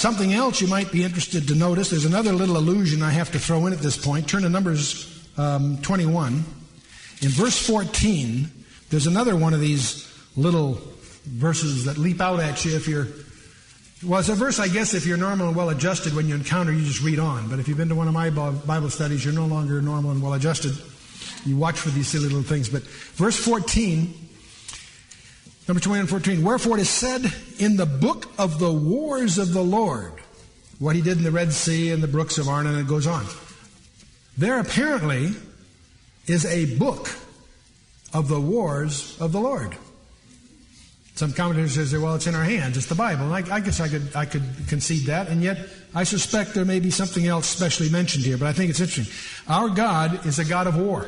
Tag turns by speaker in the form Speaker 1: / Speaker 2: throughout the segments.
Speaker 1: Something else you might be interested to notice, there's another little allusion I have to throw in at this point. Turn to Numbers 21. In verse 14, there's another one of these little verses that leap out at you if you're... Well, it's a verse, I guess, if you're normal and well-adjusted, when you encounter, you just read on. But if you've been to one of my Bible studies, you're no longer normal and well-adjusted. You watch for these silly little things. But verse 14, number 21 and 14, wherefore it is said in the book of the wars of the Lord, what he did in the Red Sea and the brooks of Arnon, and it goes on. There apparently is a book of the wars of the Lord. Some commentators say, well, it's in our hands. It's the Bible. And I guess I could concede that. And yet, I suspect there may be something else specially mentioned here. But I think it's interesting. Our God is a God of war.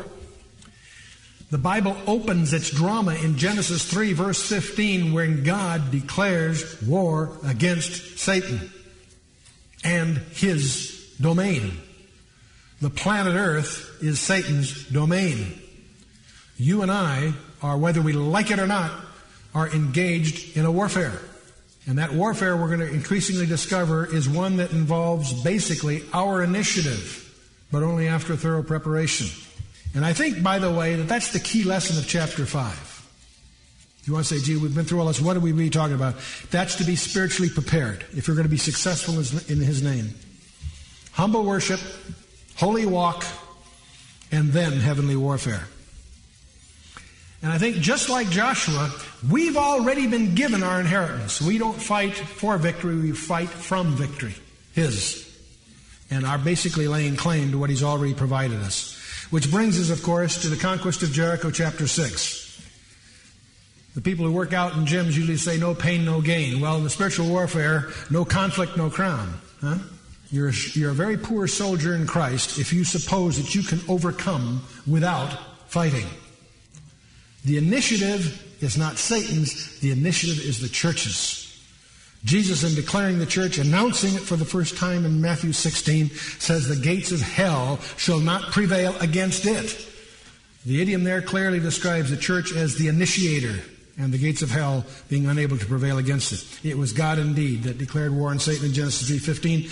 Speaker 1: The Bible opens its drama in Genesis 3, verse 15, when God declares war against Satan and his domain. The planet Earth is Satan's domain. You and I are, whether we like it or not, are engaged in a warfare. And that warfare, we're going to increasingly discover, is one that involves basically our initiative, but only after thorough preparation. And I think, by the way, that that's the key lesson of chapter 5. If you want to say, gee, we've been through all this, what are we really talking about? That's to be spiritually prepared if you're going to be successful in his name. Humble worship, holy walk, and then heavenly warfare. And I think just like Joshua, we've already been given our inheritance. We don't fight for victory, we fight from victory, his. And are basically laying claim to what he's already provided us. Which brings us, of course, to the conquest of Jericho, chapter 6. The people who work out in gyms usually say, no pain, no gain. Well, in the spiritual warfare, no conflict, no crown. Huh? You're a very poor soldier in Christ if you suppose that you can overcome without fighting. The initiative is not Satan's. The initiative is the church's. Jesus, in declaring the church, announcing it for the first time in Matthew 16, says the gates of hell shall not prevail against it. The idiom there clearly describes the church as the initiator, and the gates of hell being unable to prevail against it. It was God indeed that declared war on Satan in Genesis 3:15.